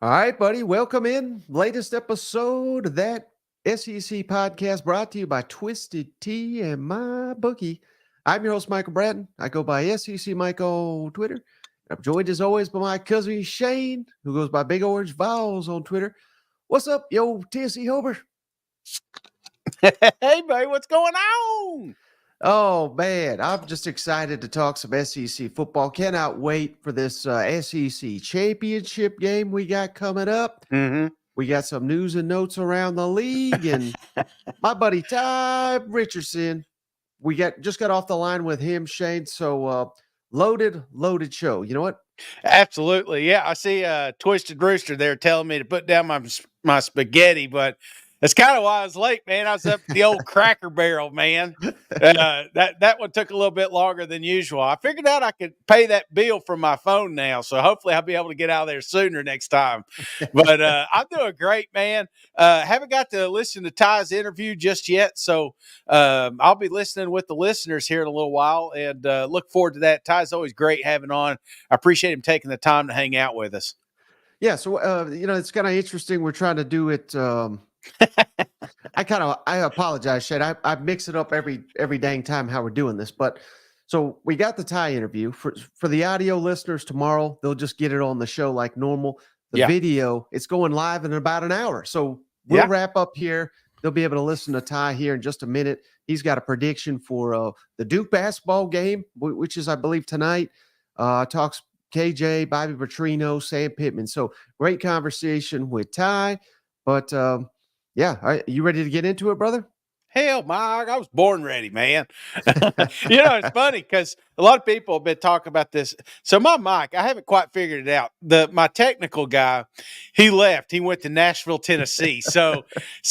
All right, buddy. Welcome in. Latest episode of that SEC podcast brought to you by Twisted Tea and My Bookie. I'm your host, Michael Bratton. I go by SEC Mike on Twitter. I'm joined as always by my cousin Shane, who goes by Big Orange Vowels on Twitter. What's up, yo, Tennessee Hober? Hey, buddy, what's going on? Oh, man. I'm just excited to talk some SEC football. Cannot wait for this SEC championship game we got coming up. Mm-hmm. We got some news and notes around the league, and my buddy Ty Richardson. We just got off the line with him, Shane. So loaded show. You know what? Absolutely. Yeah, I see Twisted Rooster there telling me to put down my spaghetti, but that's kind of why I was late, man. I was up at the old Cracker Barrel, man. That one took a little bit longer than usual. I figured out I could pay that bill from my phone now, so hopefully I'll be able to get out of there sooner next time. But I'm doing great, man. Haven't got to listen to Ty's interview just yet, so I'll be listening with the listeners here in a little while, and look forward to that. Ty's always great having on. I appreciate him taking the time to hang out with us. Yeah. So it's kind of interesting. We're trying to do it. I apologize, Shane. I mix it up every dang time how we're doing this, but. So we got the Ty interview for the audio listeners tomorrow. They'll just get it on the show like normal. The video, it's going live in about an hour. So we'll wrap up here. They'll be able to listen to Ty here in just a minute. He's got a prediction for the Duke basketball game, which is, I believe, tonight. Talks KJ, Bobby Petrino, Sam Pittman. So great conversation with Ty. But you ready to get into it, brother? Hell, Mike, I was born ready, man. It's funny because a lot of people have been talking about this. So my mic, I haven't quite figured it out. My technical guy, he left. He went to Nashville, Tennessee. So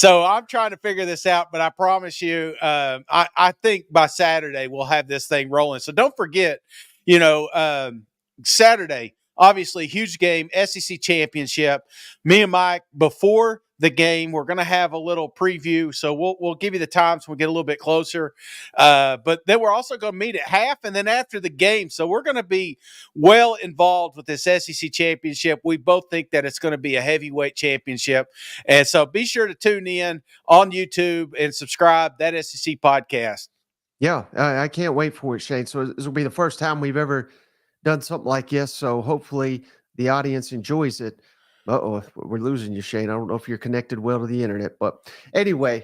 I'm trying to figure this out. But I promise you, I think by Saturday we'll have this thing rolling. So don't forget, Saturday, obviously, huge game, SEC championship. Me and Mike before the game, we're going to have a little preview, so we'll give you the times when we get a little bit closer. But then we're also going to meet at half and then after the game. So we're going to be well involved with this SEC championship. We both think that it's going to be a heavyweight championship, and so be sure to tune in on YouTube and subscribe that SEC podcast. Yeah, I can't wait for it, Shane. So this will be the first time we've ever done something like this. So hopefully the audience enjoys it. Uh-oh, we're losing you, Shane. I don't know if you're connected well to the internet, but anyway,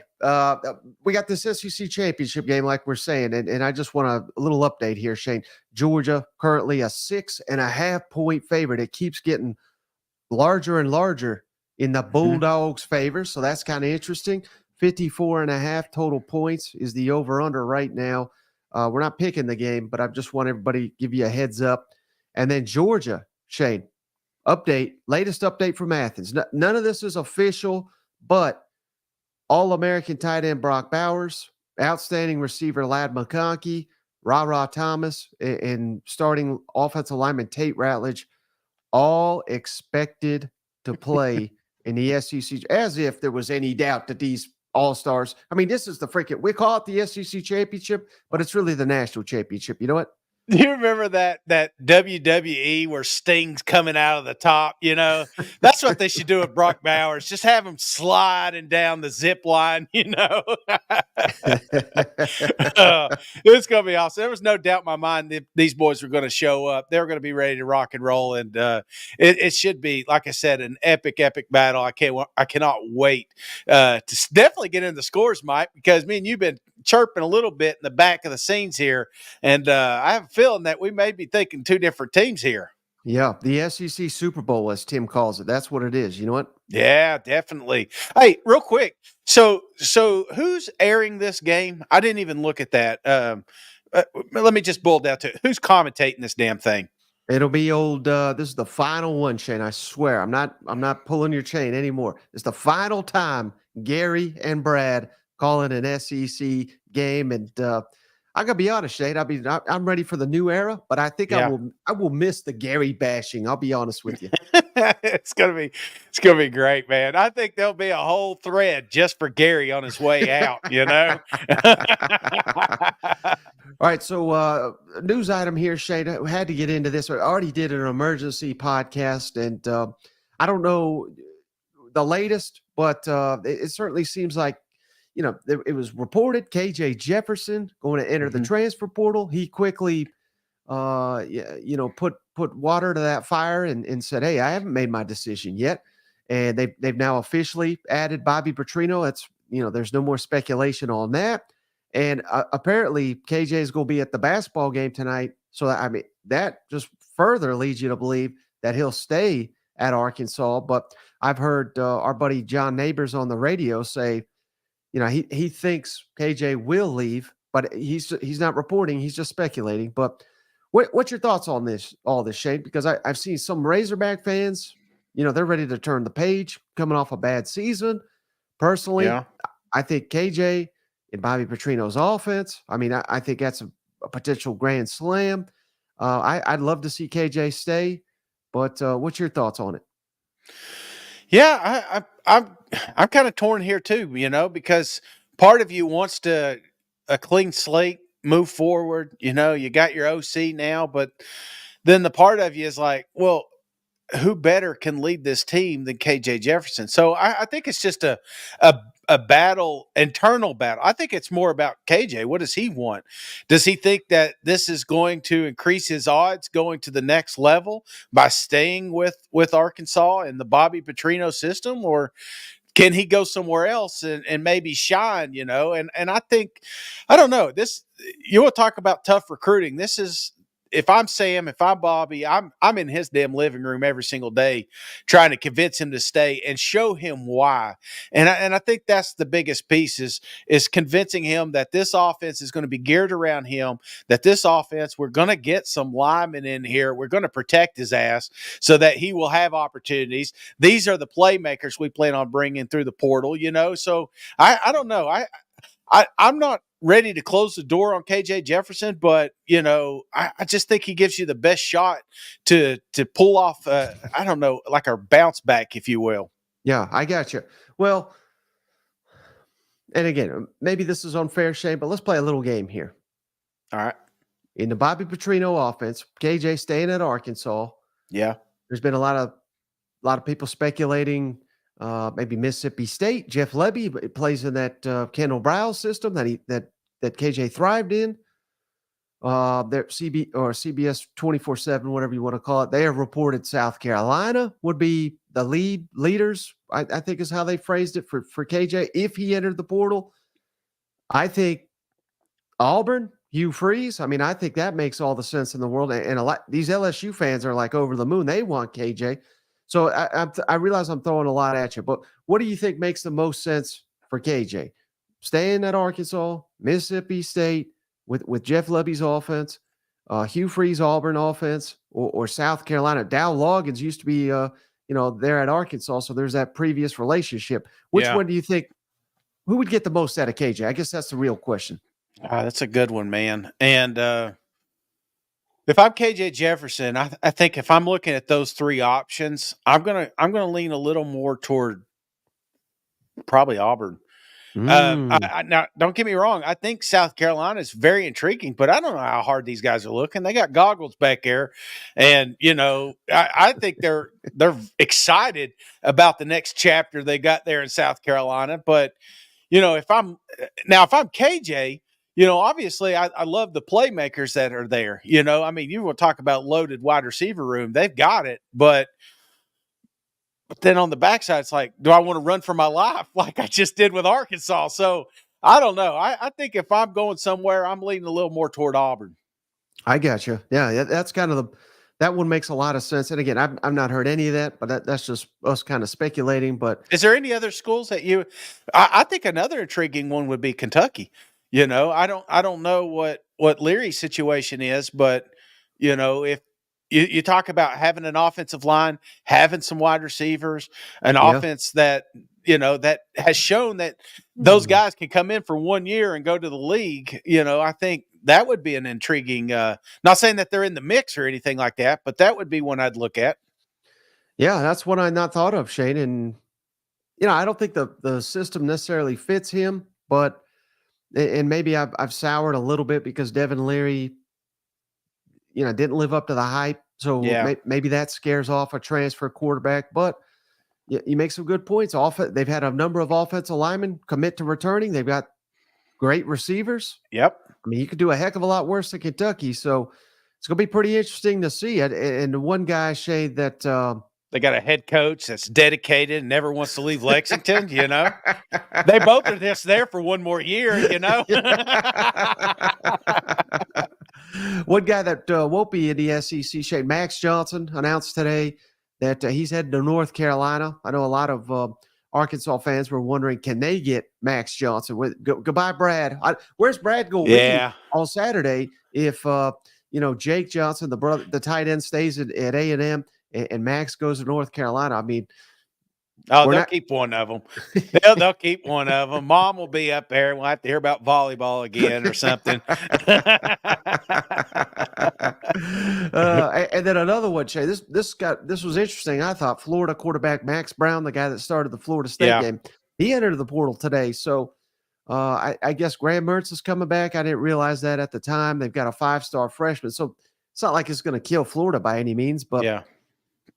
we got this SEC championship game, like we're saying, and I just want a little update here, Shane. Georgia currently a 6.5 point favorite. It keeps getting larger and larger in the Bulldogs' favor, so that's kind of interesting. 54.5 total points is the over-under right now. We're not picking the game, but I just want everybody to give you a heads up. And then Georgia, Shane. Latest update from Athens. None of this is official, but All-American tight end Brock Bowers, outstanding receiver Ladd McConkey, Ra Thomas, and starting offensive lineman Tate Ratledge, all expected to play in the SEC, as if there was any doubt that these all-stars. I mean, this is we call it the SEC championship, but it's really the national championship. You know what? Do you remember that WWE where Sting's coming out of the top? That's what they should do with Brock Bowers. Just have him sliding down the zip line. It's going to be awesome. There was no doubt in my mind that these boys were going to show up. They were going to be ready to rock and roll, and it should be, like I said, an epic battle. I cannot wait to definitely get into the scores, Mike, because me and you've been chirping a little bit in the back of the scenes here, and I have a feeling that we may be thinking two different teams here. Yeah, the SEC Super Bowl, as Tim calls it. That's what it is. You know what? Yeah, definitely. Hey, real quick. So who's airing this game? I didn't even look at that. Let me just boil down to it. Who's commentating this damn thing? It'll be old. This is the final one, Shane. I swear, I'm not pulling your chain anymore. It's the final time Gary and Brad calling an SEC game, and I'm gonna be honest, Shane. I'm ready for the new era, but I think I will miss the Gary bashing. I'll be honest with you. It's gonna be great, man. I think there'll be a whole thread just for Gary on his way out. All right, so news item here, Shane. I had to get into this. I already did an emergency podcast, and I don't know the latest, but it certainly seems like, it was reported KJ Jefferson going to enter the Mhm. transfer portal. He quickly, put water to that fire and said, "Hey, I haven't made my decision yet." And they've now officially added Bobby Petrino. There's no more speculation on that. And apparently, KJ is going to be at the basketball game tonight. So I mean, that just further leads you to believe that he'll stay at Arkansas. But I've heard our buddy John Neighbors on the radio say, he thinks KJ will leave, but he's not reporting. He's just speculating. But what's your thoughts on all this, Shane? Because I've seen some Razorback fans, they're ready to turn the page, coming off a bad season. Personally, Yeah. I think KJ and Bobby Petrino's offense. I mean, I think that's a potential grand slam. I'd love to see KJ stay, but what's your thoughts on it? Yeah, I'm kind of torn here too, because part of you wants to a clean slate, move forward. You got your OC now, but then the part of you is like, well, who better can lead this team than KJ Jefferson? So I think it's just a a battle, internal battle. I think it's more about KJ. What does he want? Does he think that this is going to increase his odds going to the next level by staying with Arkansas in the Bobby Petrino system, or can he go somewhere else and maybe shine? And I think, I don't know, this, you want to talk about tough recruiting. This is, if I'm Sam, if I'm Bobby, I'm in his damn living room every single day trying to convince him to stay and show him why. And I think that's the biggest piece is convincing him that this offense is going to be geared around him, that this offense, we're going to get some linemen in here. We're going to protect his ass so that he will have opportunities. These are the playmakers we plan on bringing through the portal, So I don't know. I'm not ready to close the door on KJ Jefferson, but I just think he gives you the best shot to pull off, I don't know, like a bounce back, if you will. Yeah, I got you. Well, and again, maybe this is unfair, Shane, but let's play a little game here. All right. In the Bobby Petrino offense, KJ staying at Arkansas. Yeah. There's been a lot of people speculating maybe Mississippi State. Jeff Lebby plays in that Kendall Browse system that KJ thrived in. Their CBS 24/7, whatever you want to call it. They have reported South Carolina would be the leaders. I think is how they phrased it for KJ if he entered the portal. I think Auburn, Hugh Freeze. I mean, I think that makes all the sense in the world. And a lot these LSU fans are like over the moon. They want KJ. So I realize I'm throwing a lot at you, but what do you think makes the most sense for KJ? Staying at Arkansas, Mississippi State with Jeff Lebby's offense, Hugh Freeze Auburn offense, or South Carolina. Dow Loggins used to be there at Arkansas, so there's that previous relationship. Which Yeah. one do you think? Who would get the most out of KJ? I guess that's the real question. That's a good one, man. And if I'm KJ Jefferson, I think if I'm looking at those three options, I'm gonna lean a little more toward probably Auburn. Mm, Now, don't get me wrong. I think South Carolina is very intriguing, but I don't know how hard these guys are looking. They got goggles back there, and I think they're excited about the next chapter they got there in South Carolina. But if I'm KJ, obviously I love the playmakers that are there. I mean, you will talk about loaded wide receiver room. They've got it, but then on the backside, it's like, do I want to run for my life like I just did with Arkansas? So I don't know. I think if I'm going somewhere, I'm leaning a little more toward Auburn. I got you. Yeah, that's kind of that one makes a lot of sense. And again, I've not heard any of that, but that's just us kind of speculating. But Is there any other schools that I think another intriguing one would be Kentucky. I don't know what Leary's situation is, but if you talk about having an offensive line, having some wide receivers, an yeah, offense that has shown that those guys can come in for 1 year and go to the league. I think that would be an intriguing. Not saying that they're in the mix or anything like that, but that would be one I'd look at. yeah, that's one I not thought of, Shane. And I don't think the system necessarily fits him, but and maybe I've soured a little bit because Devin Leary, didn't live up to the hype. So Yeah. maybe that scares off a transfer quarterback. But you make some good points. They've had a number of offensive linemen commit to returning. They've got great receivers. Yep. I mean, you could do a heck of a lot worse than Kentucky. So it's going to be pretty interesting to see it. And the one guy, Shay, that They got a head coach that's dedicated and never wants to leave Lexington, you know? They both are just there for one more year, you know? One guy that won't be in the SEC, Shay, Max Johnson, announced today that he's heading to North Carolina. I know a lot of Arkansas fans were wondering, can they get Max Johnson? Goodbye, Brad. Where's Brad going to be on Saturday if Jake Johnson, the tight end, stays at A&M and Max goes to North Carolina? I mean, they'll keep one of them. They'll keep one of them. Mom will be up there, and we'll have to hear about volleyball again or something. And then another one, Shay. This was interesting. I thought Florida quarterback Max Brown, the guy that started the Florida State game, he entered the portal today. So I guess Graham Mertz is coming back. I didn't realize that at the time. They've got a 5-star freshman, so it's not like it's going to kill Florida by any means, but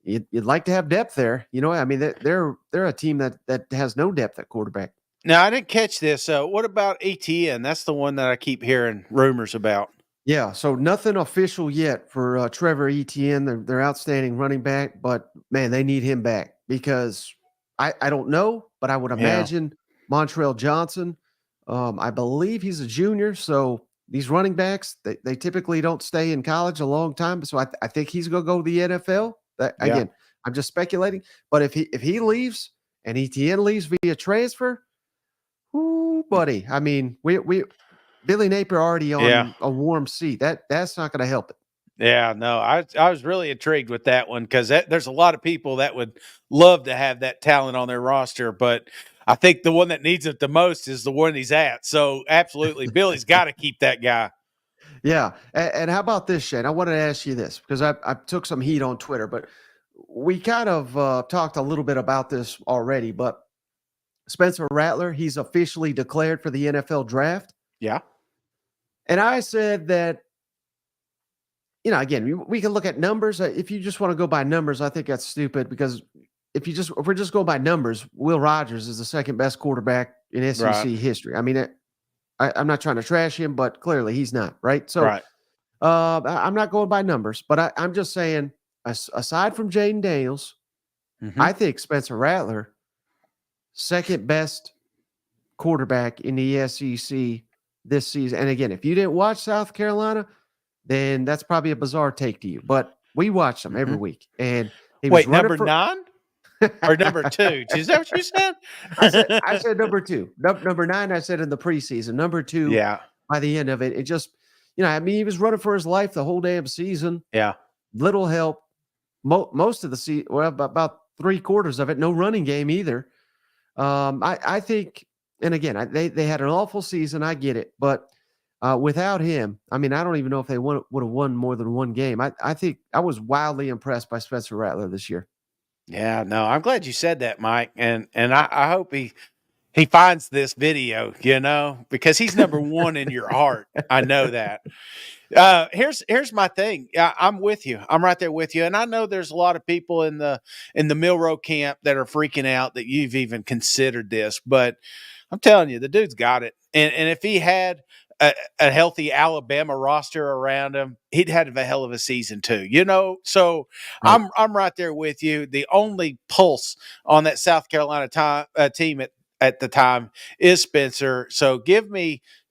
you'd like to have depth there. I mean, they're a team that has no depth at quarterback. Now, I didn't catch this. What about ETN? That's the one that I keep hearing rumors about. Yeah, so nothing official yet for Trevor Etienne. They're outstanding running back, but man, they need him back because I don't know, but I would imagine Montrell Johnson. I believe he's a junior, so these running backs they typically don't stay in college a long time. So I think he's going to go to the NFL. Again, I'm just speculating, but if he leaves and Etienne leaves via transfer, ooh, buddy. I mean, we Billy Napier already on a warm seat. That's not going to help it. Yeah, no, I was really intrigued with that one because there's a lot of people that would love to have that talent on their roster, but I think the one that needs it the most is the one he's at. So absolutely, Billy's got to keep that guy. Yeah, and how about this, Shane? I wanted to ask you this because I took some heat on Twitter, but we kind of talked a little bit about this already. But Spencer Rattler, he's officially declared for the NFL draft. Yeah. And I said that, again, we can look at numbers. If you just want to go by numbers, I think that's stupid because if we're just going by numbers, Will Rogers is the second best quarterback in SEC history. I mean, I'm not trying to trash him, but clearly he's not, right? So I'm not going by numbers, but I'm just saying, aside from Jaden Daniels, I think Spencer Rattler, second best quarterback in the SEC this season. And again, if you didn't watch South Carolina, then that's probably a bizarre take to you. But we watch them every week. And he was number 9 or number 2? Is that what you said? I said number 2. Number 9, I said in the preseason. Number 2, by the end of it, it just, I mean, he was running for his life the whole damn season. Yeah. Little help. Most of the season, well, about 3/4 of it, no running game either. I think, and again, they had an awful season. I get it. But without him, I mean, I don't even know if they would have won more than one game. I think I was wildly impressed by Spencer Rattler this year. Yeah, no, I'm glad you said that, Mike. And I hope he finds this video, because he's number 1 in your heart. I know that. Here's my thing. I'm with you. I'm right there with you. And I know there's a lot of people in the Milroe camp that are freaking out that you've even considered this, but I'm telling you, the dude's got it. And if he had a healthy Alabama roster around him, he'd have a hell of a season too, So right. I'm right there with you. The only pulse on that South Carolina team at the time is Spencer. So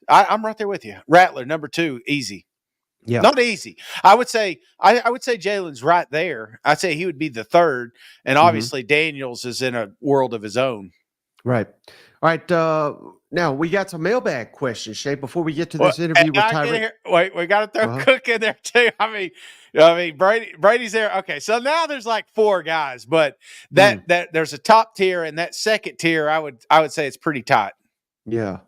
I'm right there with you. Rattler, number 2, easy. Yeah. Not easy. I would say Jalen's right there. I'd say he would be the 3rd. And obviously Daniels is in a world of his own. Right. All right. Now we got some mailbag questions, Shay, before we get to this interview with Tyreek. Wait, we got to throw Cook in there too. I mean, Brady's there. Okay. So now there's like 4 guys, but that there's a top tier, and that second tier, I would say it's pretty tight. Yeah.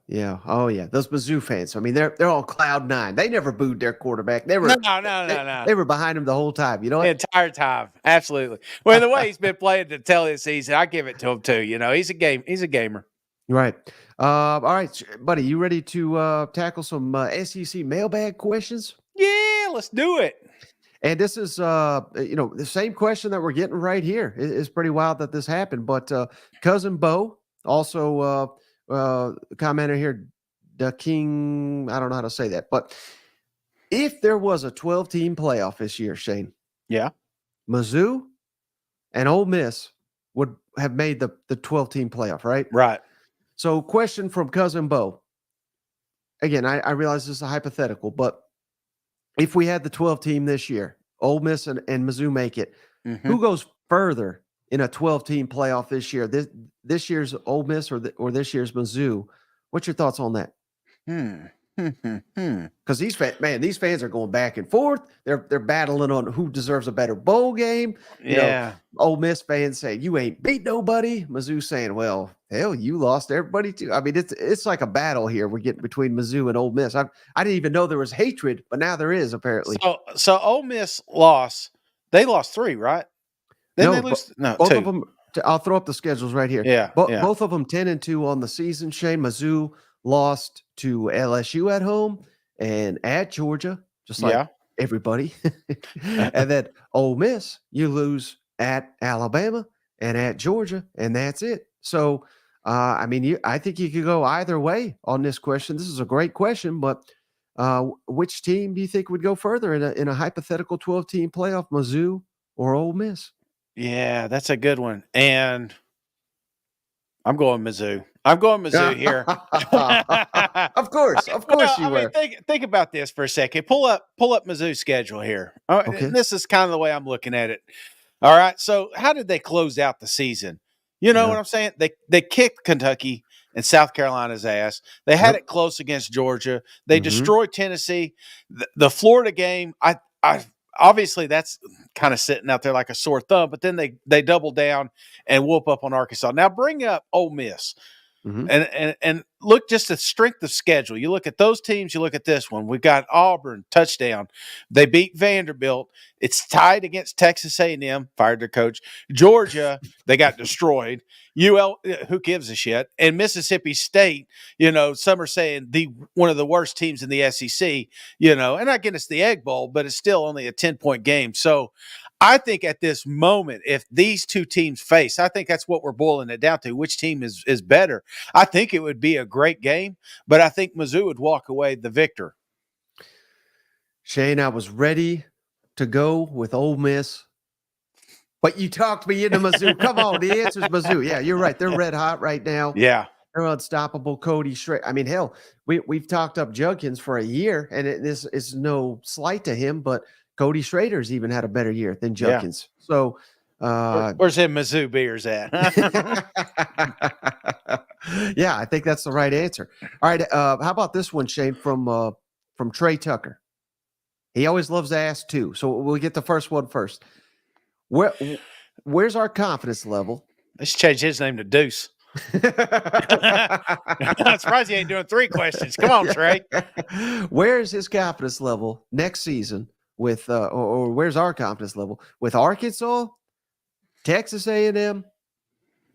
Oh yeah. Those Mizzou fans. I mean, they're on cloud 9. They never booed their quarterback. No. They were behind him the whole time. You know what? The entire time. Absolutely. Well, the way he's been playing to tell this season, I give it to him too. He's a gamer. Right. All right, buddy. You ready to tackle some SEC mailbag questions? Yeah, let's do it. And this is, the same question that we're getting right here. It's pretty wild that this happened. But cousin Bo, also commenter here, the King. I don't know how to say that, but if there was a 12-team playoff this year, Shane, Yeah. Mizzou and Ole Miss would have made the 12-team playoff, right? Right. So, question from cousin Bo. Again, I realize this is a hypothetical, but if we had the 12-team this year, Ole Miss and Mizzou make it, who goes further in a 12-team playoff this year? This year's Ole Miss or this year's Mizzou? What's your thoughts on that? Because these fans are going back and forth. They're battling on who deserves a better bowl game. You know, Ole Miss fans say you ain't beat nobody. Mizzou saying, well, hell, you lost everybody too. I mean, it's like a battle here we're getting between Mizzou and Ole Miss. I didn't even know there was hatred, but now there is apparently. So Ole Miss lost. They lost 3, right? Then they lose. No, both 2. of them. I'll throw up the schedules right here. Yeah, both of them 10-2 on the season. Shane, Mizzou lost to LSU at home and at Georgia, just like everybody. And then Ole Miss, you lose at Alabama and at Georgia, and that's it. So, I think you could go either way on this question. This is a great question, but which team do you think would go further in a hypothetical 12-team playoff, Mizzou or Ole Miss? Yeah, that's a good one. And I'm going Mizzou. I'm going Mizzou here. Of course you were. Think about this for a second. Pull up Mizzou's schedule here. Okay. This is kind of the way I'm looking at it. All right. So how did they close out the season? You know what I'm saying? They kicked Kentucky and South Carolina's ass. They had it close against Georgia. They destroyed Tennessee. The Florida game, I obviously that's kind of sitting out there like a sore thumb, but then they double down and whoop up on Arkansas. Now bring up Ole Miss. And look just the strength of schedule. You look at those teams, you look at this one. We've got Auburn, touchdown. They beat Vanderbilt. It's tied against Texas A&M, fired their coach. Georgia, they got destroyed. UL, who gives a shit? And Mississippi State, some are saying one of the worst teams in the SEC, and again, it's the Egg Bowl, but it's still only a 10-point game. So I think at this moment, if these two teams face, I think that's what we're boiling it down to. Which team is better? I think it would be a great game, but I think Mizzou would walk away the victor. Shane, I was ready to go with Ole Miss, but you talked me into Mizzou. Come on, the answer is Mizzou. Yeah, you're right. They're red hot right now. Yeah. They're unstoppable. Cody Schrader. I mean, hell, we've talked up Judkins for a year, and this is no slight to him, but Cody Schrader's even had a better year than Judkins. Yeah. So where's them Mizzou beers at? Yeah, I think that's the right answer. All right. How about this one, Shane, from Trey Tucker? He always loves to ask too. So we'll get the first one first. Where's our confidence level? Let's change his name to Deuce. I'm surprised he ain't doing 3 questions. Come on, Trey. Where's his confidence level next season with, or where's our confidence level with Arkansas, Texas A&M,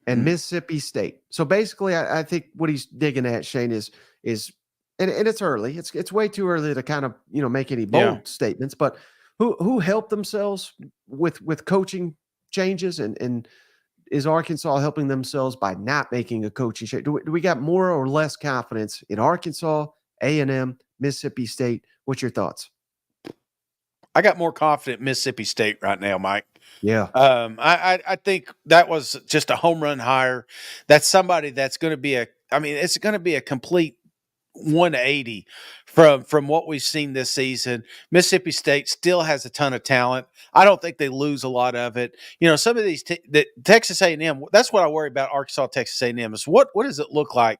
and Mississippi State? So basically, I think what he's digging at, Shane, is and it's early. It's way too early to kind of make any bold statements. But who helped themselves with coaching changes, and is Arkansas helping themselves by not making a coaching change? Do we got more or less confidence in Arkansas, A&M, Mississippi State? What's your thoughts? I got more confident Mississippi State right now, Mike. Yeah. I think that was just a home run hire. That's somebody that's going to be it's going to be a complete 180 from what we've seen this season. Mississippi State still has a ton of talent. I don't think they lose a lot of it. Some of these the Texas A&M, that's what I worry about Arkansas, Texas A&M is what does it look like,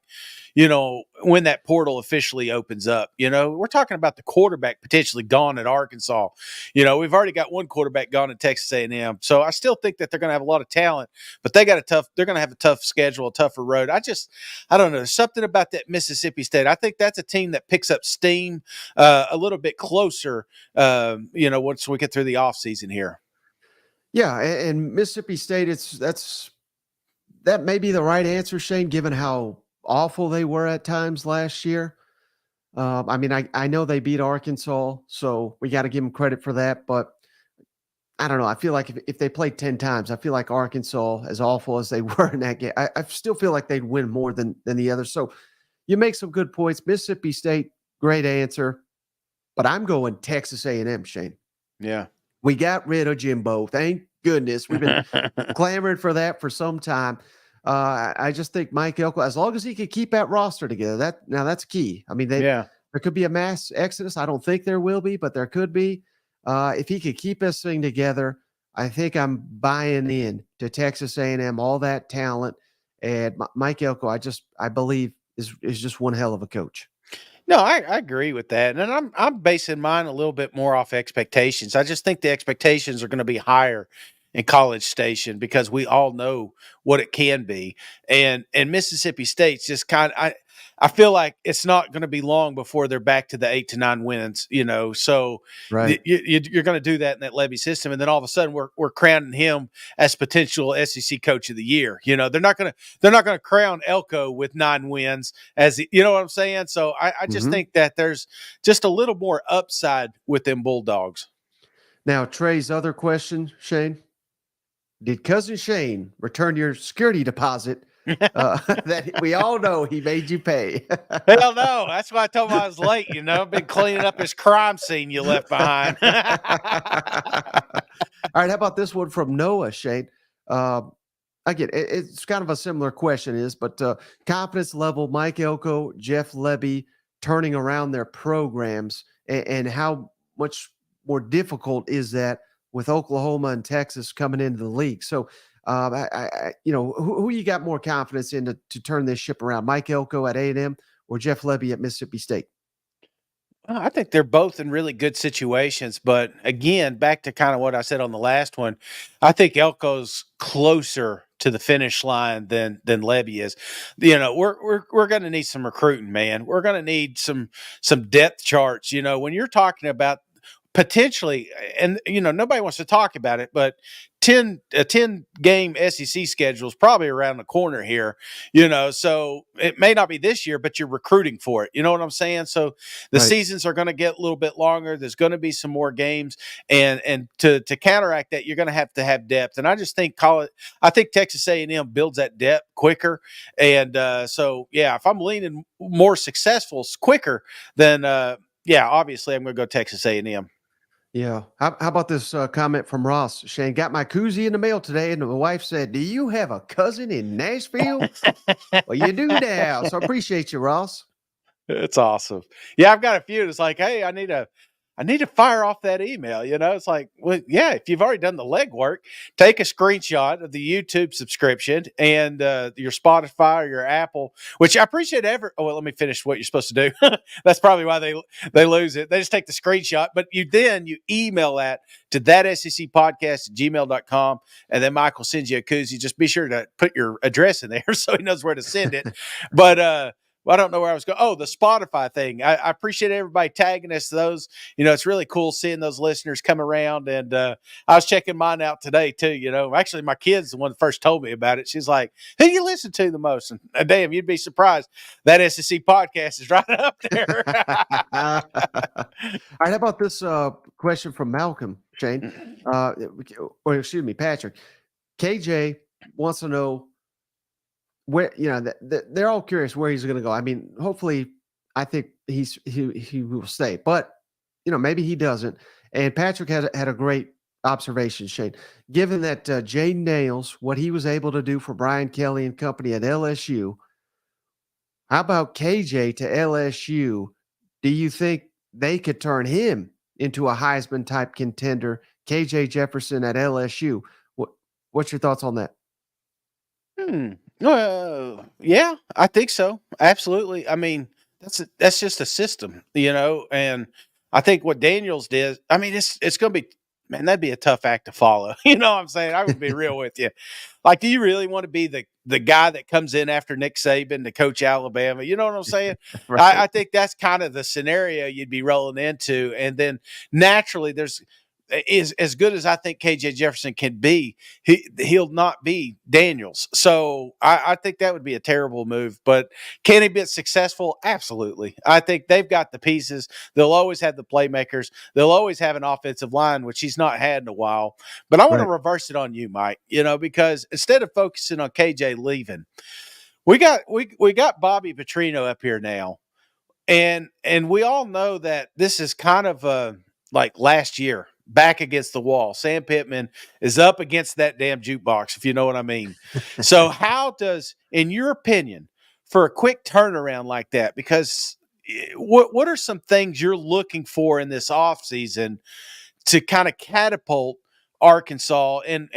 when that portal officially opens up. We're talking about the quarterback potentially gone at Arkansas. We've already got one quarterback gone at Texas A&M. So I still think that they're going to have a lot of talent, but they're going to have a tough schedule, a tougher road. I don't know. There's something about that Mississippi State. I think that's a team that picks up steam a little bit closer, once we get through the offseason here. Yeah, and Mississippi State, that may be the right answer, Shane, given how awful they were at times last year. I know they beat Arkansas, so we got to give them credit for that. But I don't know. I feel like if they played 10 times, I feel like Arkansas, as awful as they were in that game, I still feel like they'd win more than the others. So you make some good points. Mississippi State, great answer. But I'm going Texas A&M, Shane. Yeah. We got rid of Jimbo. Thank goodness. We've been clamoring for that for some time. I just think Mike Elko, as long as he could keep that roster together, that's key. I mean, there could be a mass exodus. I don't think there will be, but there could be. If he could keep this thing together, I think I'm buying in to Texas A&M, all that talent. And Mike Elko, I believe is just one hell of a coach. No, I agree with that, and I'm basing mine a little bit more off expectations. I just think the expectations are going to be higher in College Station because we all know what it can be, and Mississippi State's just I feel like it's not going to be long before they're back to the 8 to 9 wins, So Right. you're going to do that in that Levy system, and then all of a sudden we're crowning him as potential SEC Coach of the Year. They're not going to crown Elko with 9 wins you know what I'm saying. So I just think that there's just a little more upside with them Bulldogs. Now Trey's other question, Shane. Did Cousin Shane return your security deposit that we all know he made you pay? Hell no. That's why I told him I was late. I've been cleaning up his crime scene you left behind. All right. How about this one from Noah, Shane? Again, it's kind of a similar question, but confidence level, Mike Elko, Jeff Lebby turning around their programs, and how much more difficult is that with Oklahoma and Texas coming into the league? So, who you got more confidence in to turn this ship around? Mike Elko at A&M or Jeff Lebby at Mississippi State? I think they're both in really good situations, but again, back to kind of what I said on the last one, I think Elko's closer to the finish line than Lebby is. We're going to need some recruiting, man. We're going to need some depth charts. When you're talking about potentially, and nobody wants to talk about it, but a 10 game SEC schedule is probably around the corner here, so it may not be this year, but you're recruiting for it. You know what I'm saying? So the seasons are going to get a little bit longer. There's going to be some more games, and to counteract that, you're going to have depth. And I just think I think Texas A&M builds that depth quicker. And so, yeah, if I'm leaning more successful quicker, then obviously I'm going to go Texas A&M. Yeah. How about this comment from Ross? Shane, got my koozie in the mail today, and my wife said, "Do you have a cousin in Nashville?" Well, you do now. So I appreciate you, Ross. It's awesome. Yeah, I've got a few. It's like, hey, I need to fire off that email. It's like, well, yeah, if you've already done the legwork, take a screenshot of the YouTube subscription and your Spotify or your Apple, which I appreciate well, let me finish what you're supposed to do. That's probably why they lose it. They just take the screenshot, but you email that to thatsecpodcast@gmail.com, and then Michael sends you a koozie. Just be sure to put your address in there so he knows where to send it. But I don't know where I was going. Oh, the Spotify thing. I appreciate everybody tagging us those. It's really cool seeing those listeners come around. And I was checking mine out today, too. Actually, my kid's the one that first told me about it. She's like, who do you listen to the most? And damn, you'd be surprised. That SEC podcast is right up there. All right. How about this question from Malcolm, Shane? Or excuse me, Patrick. KJ wants to know where, they're all curious where he's going to go. I mean, hopefully, I think he will stay, but maybe he doesn't. And Patrick had a great observation, Shane. Given that Jaden Nails, what he was able to do for Brian Kelly and company at LSU, how about KJ to LSU? Do you think they could turn him into a Heisman type contender? KJ Jefferson at LSU. What's your thoughts on that? Yeah, I think so. Absolutely. I mean, that's just a system, and I think what Daniels did, I mean, it's going to be, man, that'd be a tough act to follow. You know what I'm saying? I would be real with you. Like, do you really want to be the guy that comes in after Nick Saban to coach Alabama? You know what I'm saying? Right. I think that's kind of the scenario you'd be rolling into. And then naturally is as good as I think KJ Jefferson can be, he'll not be Daniels. So I think that would be a terrible move. But can he be successful? Absolutely. I think they've got the pieces. They'll always have the playmakers. They'll always have an offensive line, which he's not had in a while. But I want to Right. reverse it on you, Mike. Because instead of focusing on KJ leaving, we got Bobby Petrino up here now. And we all know that this is kind of like last year, back against the wall. Sam Pittman is up against that damn jukebox, if you know what I mean. So how does, in your opinion, for a quick turnaround like that, because what are some things you're looking for in this offseason to kind of catapult Arkansas? And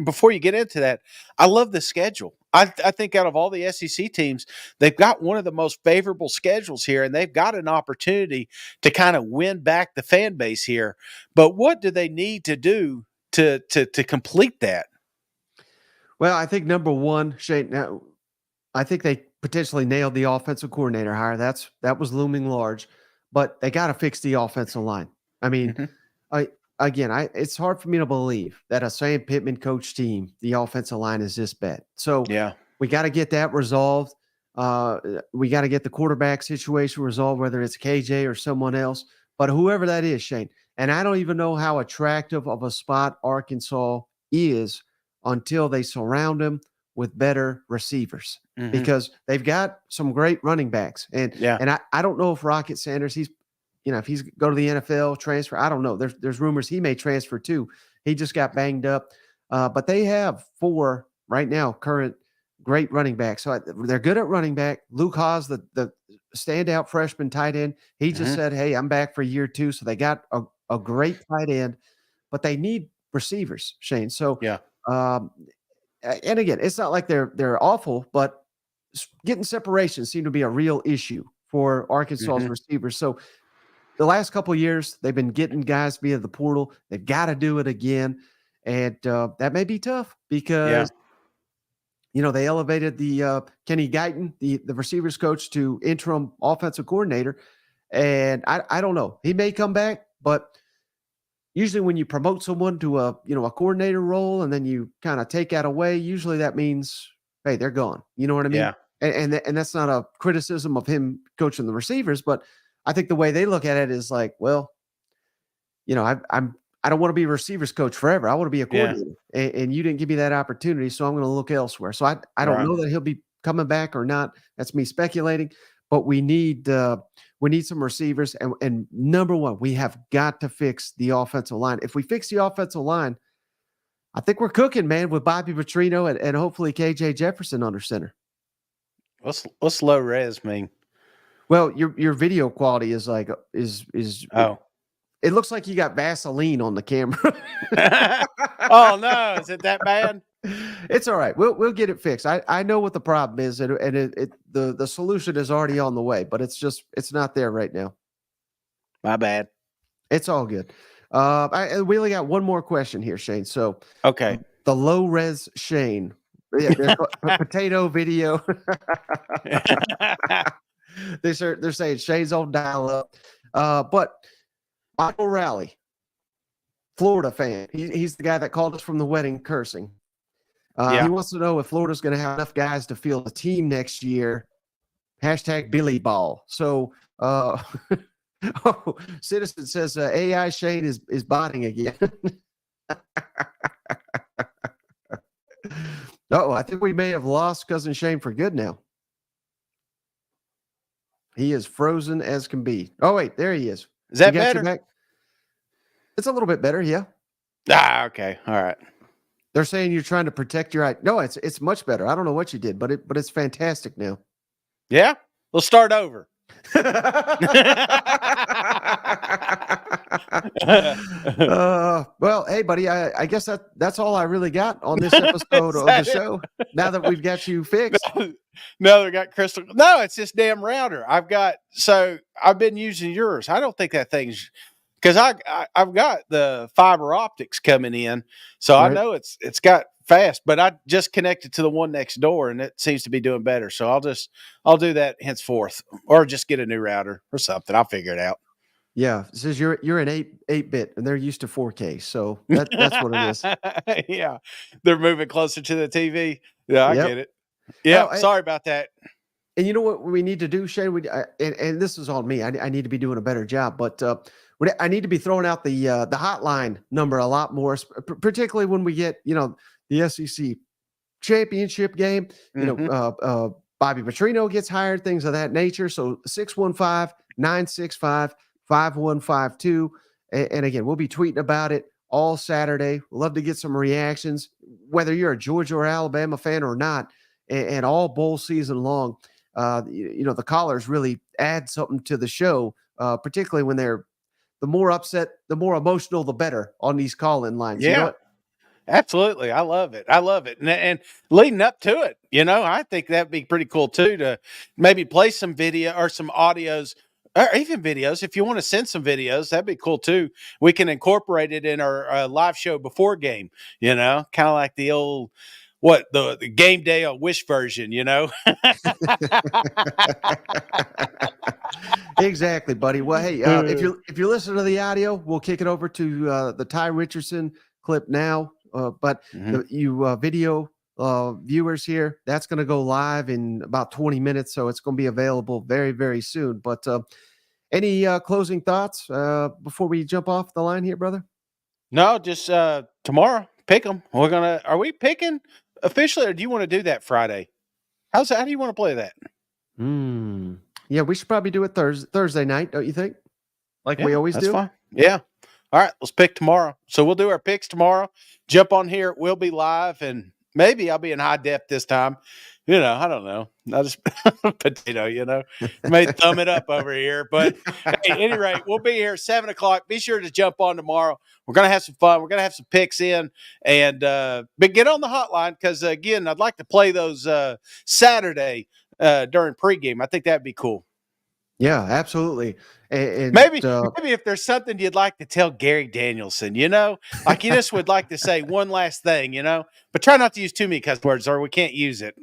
before you get into that, I love the schedule. I think out of all the SEC teams, they've got one of the most favorable schedules here, and they've got an opportunity to kind of win back the fan base here. But what do they need to do to complete that? Well, I think number one, Shane. Now, I think they potentially nailed the offensive coordinator hire. That was looming large, but they got to fix the offensive line. I mean, Mm-hmm. it's hard for me to believe that a Sam Pittman coach team, the offensive line is this bad. So Yeah. we got to get that resolved. We got to get the quarterback situation resolved, whether it's KJ or someone else, but whoever that is, Shane. And I don't even know how attractive of a spot Arkansas is until they surround him with better receivers, Mm-hmm. because they've got some great running backs. And Yeah. and I don't know if Rocket Sanders, if he's go to the NFL, transfer, I don't know. There's rumors he may transfer too. He just got banged up. But they have 4 right now, current great running backs. So they're good at running back. Luke Haas, the standout freshman tight end, he just Mm-hmm. said, hey, I'm back for year 2. So they got a great tight end, but they need receivers, Shane. So, Yeah. and again, it's not like they're awful, but getting separation seemed to be a real issue for Arkansas's Mm-hmm. receivers. So the last couple of years, they've been getting guys via the portal. They've got to do it again. And that may be tough because, they elevated the Kenny Guyton, the receivers coach, to interim offensive coordinator. And I don't know. He may come back, but usually when you promote someone to a coordinator role and then you kind of take that away, usually that means, hey, they're gone. You know what I mean? Yeah. And that's not a criticism of him coaching the receivers, but I think the way they look at it is like, well, I don't want to be a receivers coach forever. I want to be a coordinator, and you didn't give me that opportunity, so I'm going to look elsewhere. So I don't know that he'll be coming back or not. That's me speculating, but we need some receivers, and number one, we have got to fix the offensive line. If we fix the offensive line, I think we're cooking, man, with Bobby Petrino and hopefully KJ Jefferson under center. What's low res mean? Well, your video quality is like Oh. It looks like you got Vaseline on the camera. Oh no, is it that bad? It's all right. We'll get it fixed. I know what the problem is, and the solution is already on the way, but it's not there right now. My bad. It's all good. We only got one more question here, Shane. So Okay. the low res Shane, potato video. They're saying Shane's on dial up, but Michael Rowley, Florida fan. He's the guy that called us from the wedding cursing. He wants to know if Florida's going to have enough guys to field a team next year. # Billy Ball. So, Citizen says AI Shane is botting again. I think we may have lost Cousin Shane for good now. He is frozen as can be. Oh, wait, there he is. Is that better? It's a little bit better, yeah. Okay. All right. They're saying you're trying to protect your eye. No, it's much better. I don't know what you did, but it's fantastic now. Yeah? We'll start over. Well, hey, buddy, I guess that's all I really got on this episode of the show. Now that we've got you fixed. No, they got crystal. No, it's this damn router. I've been using yours. I don't think that thing's because I've got the fiber optics coming in, so right. I know it's got fast. But I just connected to the one next door, and it seems to be doing better. So I'll do that henceforth, or just get a new router or something. I'll figure it out. Yeah, it says you're an 8-bit and they're used to 4K, so that's what it is. Yeah, they're moving closer to the TV. Yeah, I Yep. get it. Oh, Yeah, sorry about that. and you know what we need to do, Shane? And this is on me. I need to be doing a better job, but I need to be throwing out the hotline number a lot more, particularly when we get the SEC championship game. Mhm. Bobby Petrino gets hired, things of that nature. So 615-965-5152. And again, we'll be tweeting about it all Saturday. We'll love to get some reactions, whether you're a Georgia or Alabama fan or not, and all bowl season long. The callers really add something to the show, particularly when they're the more upset, the more emotional, the better on these call-in lines. You know Yeah. what? Absolutely. I love it. I love it. And leading up to it, I think that'd be pretty cool too to maybe play some video or some audios or even videos. If you want to send some videos, that'd be cool too. We can incorporate it in our live show before game, kind of like the old, the game day or wish version. Exactly, buddy. Well, hey, if you're listening to the audio, we'll kick it over to the Ty Richardson clip now. But Mhm. you video viewers here, that's going to go live in about 20 minutes, so it's going to be available very, very soon. But any closing thoughts before we jump off the line here, brother? No, just tomorrow, pick them. Are we picking officially or do you want to do that Friday? How do you want to play that? Hmm. Yeah, we should probably do it Thursday night, don't you think? Like we Yeah, always that's do. fine. Yeah. All right, let's pick tomorrow. So we'll do our picks tomorrow. Jump on here. We'll be live, and maybe I'll be in high def this time. I don't know. I just potato. May thumb it up over here, but hey, at any rate, we'll be here 7 o'clock. Be sure to jump on tomorrow. We're gonna have some fun. We're gonna have some picks in, and but get on the hotline because again, I'd like to play those Saturday during pregame. I think that'd be cool. Yeah, absolutely. And Maybe if there's something you'd like to tell Gary Danielson, like you just would like to say one last thing, but try not to use too many cuss words or we can't use it.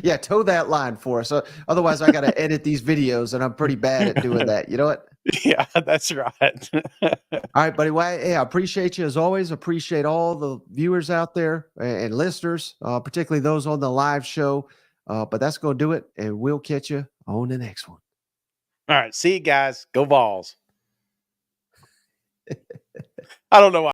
yeah, toe that line for us. Otherwise, I got to edit these videos, and I'm pretty bad at doing that. You know what? Yeah, that's right. All right, buddy. Well, hey, I appreciate you as always. Appreciate all the viewers out there and listeners, particularly those on the live show. But that's going to do it, and we'll catch you on the next one. All right. See you guys. Go Vols. I don't know why.